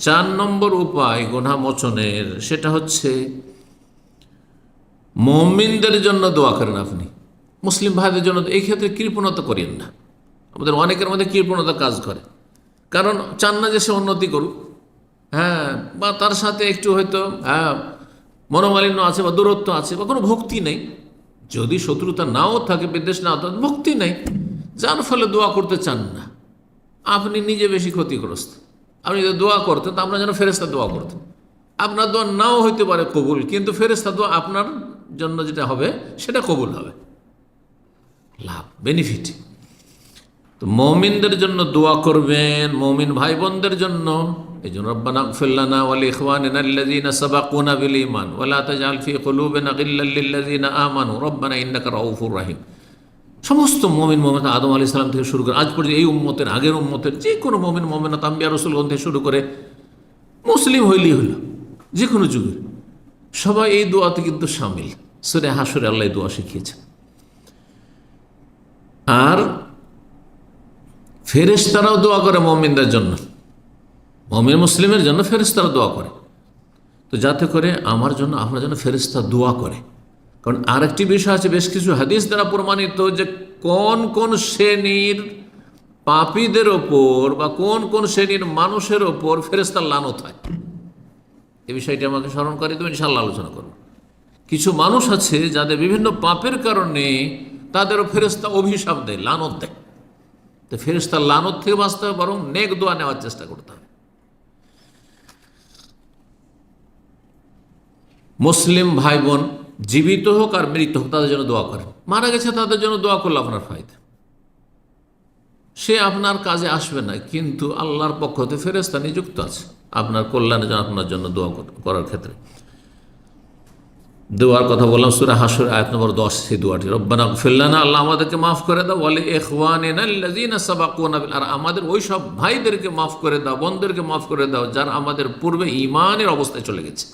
4 নম্বর উপায় গুনাহ মোচনের, সেটা হচ্ছে মুমিনদের জন্য দোয়া করেন। আপনি মুসলিম ভাইদের জন্য এই ক্ষেত্রে কৃপণতা করেন না। আমাদের অনেকের মধ্যে কৃপণতা কাজ করে, কারণ চান না যে সে উন্নতি করুক, হ্যাঁ, বা তার সাথে একটু হয়তো মনোমালিন্য আছে বা দূরত্ব আছে বা কোনো ভক্তি নেই। যদি শত্রুতা নাও থাকে, বিদ্বেষ নাও থাকে, ভক্তি নেই, যার ফলে দোয়া করতে চান না। আপনি নিজে বেশি ক্ষতিগ্রস্ত। আপনি যদি দোয়া করতেন তো আপনার যেন ফেরেশতা দোয়া করতেন। আপনার দোয়া নাও হইতে পারে কবুল, কিন্তু ফেরেশতা দোয়া আপনার জন্য যেটা হবে সেটা কবুল হবে, লাভ, বেনিফিট। তো মুমিনদের জন্য দোয়া করবেন, মুমিন ভাই বোনদের জন্য। এই জন্য রব্বানা ইগফির লানা ওয়া লিইখওয়ানিনা আল্লাযীনা সাবাকুনা বিল ঈমান ওয়া লা তাজআল ফী কুলুবিনা গিল্লাল লিল্লাযীনা আমানু রব্বানা ইন্নাকা রাউফুর রাহিম। সমস্ত মুমিন মুমিনাত আদম আলাইহিস সালাম থেকে শুরু করে আজ পর্যন্ত এই উম্মতের, আগের উম্মতের যে কোনো মুমিন মুমিনাত, আম্বিয়া রাসূলগণ থেকে শুরু করে মুসলিম হইলেই হলো, যে কোনো যুগের সবাই এই দোয়াতে কিন্তু শামিল। সূরা হাশরে আল্লাহ এই দোয়া শিখিয়েছেন। আর ফেরেশতারাও দোয়া করে মুমিনদের জন্য, মুমিন মুসলিমের জন্য ফেরেশতারা দোয়া করে। তো যাতে করে আমার জন্য, আপনার জন্য ফেরেশতা দোয়া করে। কারণ আরেকটি বিষয় আছে, বেশ কিছু হাদিস দ্বারা প্রমাণিত, যে কোন কোন শ্রেণীর পাপীদের ওপর বা কোন কোন শ্রেণীর মানুষের ওপর ফেরেশতার লানত হয়। এই বিষয়টি আমাকে স্মরণ করে দেবেন, ইনশাআল্লাহ আলোচনা করব। কিছু মানুষ আছে যাদের বিভিন্ন পাপের কারণে তাদেরও ফেরেশতা অভিশাপ দেয়, লানত দেয়। তো ফেরেশতার লানত থেকে বাঁচতে হবে, বরং নেক দোয়া নেওয়ার চেষ্টা করতে হবে। মুসলিম ভাই বোন জীবিত হোক আর মৃত হোক, তাদের জন্য দোয়া করেন। মারা গেছে তাদের জন্য দোয়া করলে আপনার ফায়দা। সে আপনার কাজে আসবে না, কিন্তু আল্লাহর পক্ষ হতে ফেরেশতা নিযুক্ত আছে আপনার কল্যাণের জন্য, আপনার জন্য দোয়া করার ক্ষেত্রে। দোয়ার কথা বললাম সূরা হাশর আয়াত নম্বর 10, সেই দোয়াটি রব্বানা ইগফির লানা, আল্লাহ আমাদেরকে মাফ করে দাও, ওয়া লিইখওয়ানিনা আল্লাযীনা সাবাকুনা বিল, আর আমাদের ওই সব ভাইদেরকে মাফ করে দাও, বোনদেরকে মাফ করে দাও যারা আমাদের পূর্বে ঈমানের অবস্থায় চলে গেছে,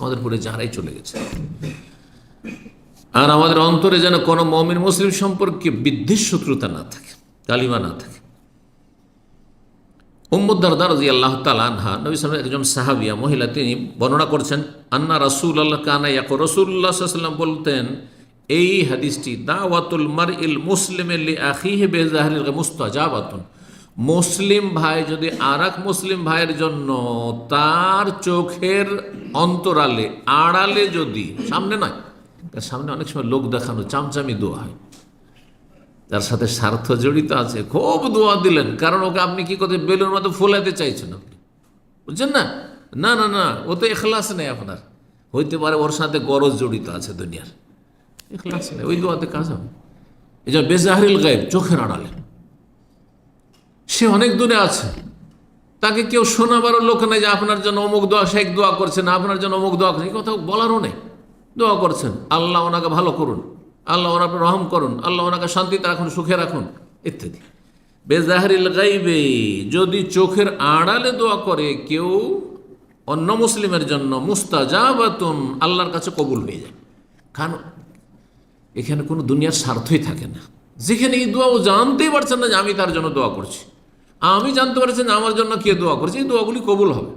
আমাদের পূর্বে যারাই চলে গেছে। আর আমাদের অন্তরে যেন কোনো মুমিন মুসলিম সম্পর্কে বিদ্বেষ, শত্রুতা না থাকে, কালিমা না থাকে। উম্মু দারদা রাদিয়াল্লাহু তাআলা আনহা, নবী সাল্লাল্লাহু আলাইহি ওয়াসাল্লাম একজন সাহাবিয়া মহিলা, তিনি বর্ণনা করছেন, আন্না রাসূলুল্লাহ কানা ইয়াকুল, রাসূলুল্লাহ সাল্লাল্লাহু আলাইহি ওয়াসাল্লাম বলতেন, এই হাদিসটি, দাওয়াতুল মারইল মুসলিমি লিআখিহি বিযাহরিল মুস্তাজাবাতুন, মুসলিম ভাই যদি আরেক মুসলিম ভাইয়ের জন্য তার চোখের অন্তরালে, আড়ালে, যদি সামনে নয়, তার সামনে অনেক সময় লোক দেখানো চামচামি দোয়া হয়, যার সাথে স্বার্থ জড়িত আছে, খুব দোয়া দিলেন, কারণ ওকে আপনি কি করতে বেলুর মতো ফোলাতে চাইছেন আপনি, বুঝছেন না, না না না, ও তো ইখলাস নেই আপনার, হইতে পারে ওর সাথে গরজ জড়িত আছে দুনিয়ার, ইখলাস নেই, ওই দোয়াতে কাজ হবে। এই যে বেজাহরিল গায়ব, চোখের আড়ালে, সে অনেক দূরে আছে, তাকে কেউ শোনাবারও লোক নেই যে আপনার জন্য অমুক দোয়া, শেখ দোয়া করছেন, আপনার জন্য অমুক দোয়া করছেন, এই কথা বলারও নেই। দোয়া করছেন, আল্লাহ ওনাকে ভালো করুন, আল্লাহ ওনাকে রহম করুন, আল্লাহ ওনাকে শান্তিতে রাখুন, সুখে রাখুন, ইত্যাদি। বেজাহরিল গায়বে, যদি চোখের আড়ালে দোয়া করে কেউ অন্য মুসলিমের জন্য, মুস্তাজাবাতুন, আল্লাহর কাছে কবুল হয়ে যায়। কারণ এখানে কোনো দুনিয়ার স্বার্থই থাকে না। যেখানে এই দোয়া ও জানতেই পারছেন না যে আমি তার জন্য দোয়া করছি, আমি জানতে পারছি না আমার জন্য কে দোয়া করছে, এই দোয়াগুলি কবুল হবে।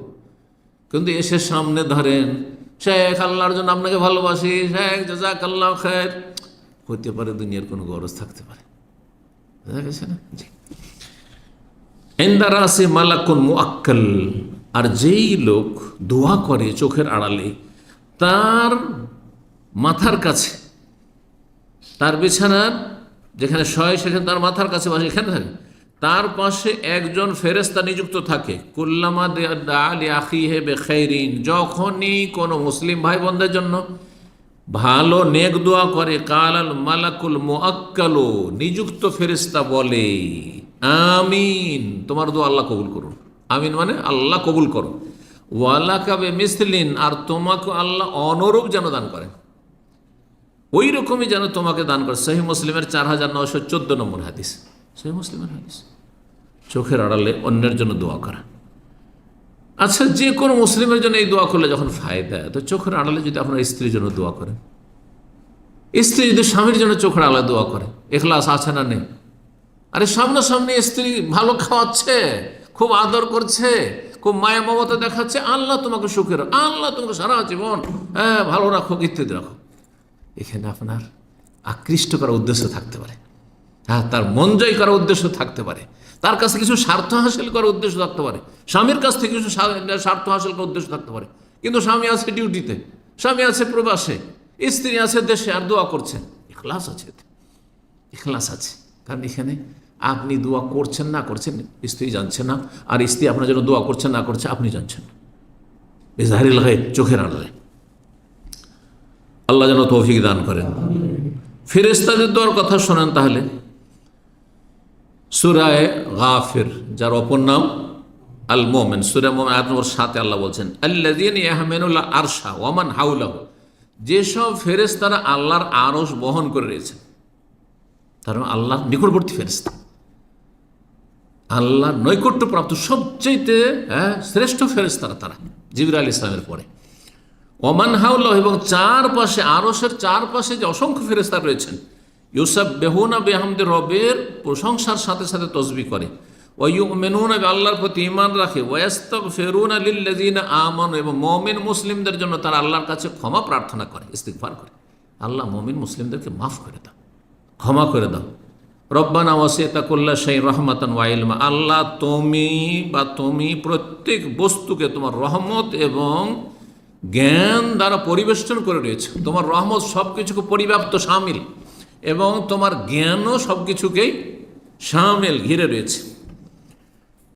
কিন্তু এসে সামনে ধরেন, শেখ আল্লাহর জন্য আপনাকে ভালোবাসি, শেখ জাযাকাল্লাহ খায়র, হতে পারে দুনিয়ার কোনো গরজ থাকতে পারে, বুঝা গেছে না? জি। ইনদা রাসি মালাকুন মুআক্কাল, আর যেই লোক দোয়া করে চোখের আড়ালে, তার মাথার কাছে, তার বিছানার যেখানে শয় সেখানে তার মাথার কাছে বসে, এখানে থাকে, তার পাশে একজন ফেরেশতা নিযুক্ত থাকে। কুল্লামা দা লিআখিহি বিখাইরিন, যখনই কোনো মুসলিম ভাই বোনদের জন্য ভালো নেক দোয়া করে, কালাল মালাকুল মুআক্কালু, নিযুক্ত ফেরেশতা বলে, আমিন, তোমার দোয়া আল্লাহ কবুল করুন। আমিন মানে আল্লাহ কবুল করো। ওয়ালাকা বিমিসলিন, আর তোমাকে আল্লাহ অনুরূপ যেন দান করেন, ওই রকমই যেন তোমাকে দান করে। সহিহ মুসলিমের 4914 নম্বর হাদিস, সহিহ মুসলিমের হাদিস। চোখের আড়ালে অন্যের জন্য দোয়া করা। আচ্ছা, যে কোনো মুসলিমের জন্য এই দোয়া করলে যখন ফায়দা, তো চোখের আড়ালে যদি আপনার স্ত্রীর জন্য দোয়া করেন, স্ত্রী যদি স্বামীর জন্য চোখের আড়ালে দোয়া করে, ইখলাস আছে না নেই? আরে সামনাসামনি স্ত্রী ভালো খাওয়াচ্ছে, খুব আদর করছে, খুব মায়া মমতা দেখাচ্ছে, আল্লাহ তোমাকে সুখে রাখো, আল্লাহ তোমাকে সারা জীবন ভালো রাখো, ইত্যাদি রাখো। এখানে আপনার আকৃষ্ট করার উদ্দেশ্য থাকতে পারে, তার মন জয় করার উদ্দেশ্য থাকতে পারে, তার কাছে কিছু স্বার্থ হাসিল করার উদ্দেশ্য থাকতে পারে, স্বামীর কাছ থেকে কিছু স্বার্থ হাসিল করার উদ্দেশ্য থাকতে পারে। কিন্তু স্বামী আছে ডিউটিতে, স্বামী আছে প্রবাসে, স্ত্রী আছে দেশে, আর দোয়া করছেন, ইখলাস আছে, ইখলাস আছে। কারণ এখানে আপনি দোয়া করছেন না করছেন স্ত্রী জানছে না, আর স্ত্রী আপনার জন্য দোয়া করছেন না করছে আপনি জানছেন না, বেজাহারিল গায়ব, চোখের আড়ালে। আল্লাহ যেন তৌফিক দান করেন। ফেরেশতাদের দোয়ার কথা শোনেন তাহলে। সূরা গাফির, যার অপর নাম আল মুমিন, সূরা মুমিন আয়াত নম্বর 7 আল্লাহ বলছেন, আল্লাযীনা ইয়াহমিলুল আরশা ওয়া মান হাওলাহু, যেসব ফেরেশতারা আল্লাহর আরশ বহন করে রয়েছে, তার মানে আল্লাহর নিকটবর্তী ফেরেশতা, আল্লাহর নৈকট্যপ্রাপ্ত সবচেয়ে শ্রেষ্ঠ ফেরেশতারা তারা, জিবরাইল আলাইহিস সালামের পরে। ওমান হাওলাহু, এবং চারপাশে, আরশের চারপাশে যে অসংখ্য ফেরেশতা রয়েছেন, ইউসাব্বিহুনা বিহামদি, রবের প্রশংসার সাথে সাথে তসবিহ করে, ওয়া ইউমিনুনা, আল্লাহর প্রতি ঈমান রাখে, ওয়া ইস্তাগফিরুনা লিল্লাযিনা আমানু, এবং মুমিন মুসলিমদের জন্য তারা আল্লাহর কাছে ক্ষমা প্রার্থনা করে, ইস্তিগফার করে, আল্লাহ মুমিন মুসলিমদেরকে মাফ করে দাও, ক্ষমা করে দাও। রব্বানা ওয়াসি'তা কুল্লা শাইইন রাহমাতান ওয়া ইলমা, আল্লাহ তুমি প্রত্যেক বস্তুকে তোমার রহমত এবং জ্ঞান দ্বারা পরিবেষ্টন করে রয়েছে। তোমার রহমত সব কিছুকে পরিব্যাপ্ত, শামিল, এবং তোমার জ্ঞানও সব কিছুকেই শামিল, ঘিরে রয়েছে।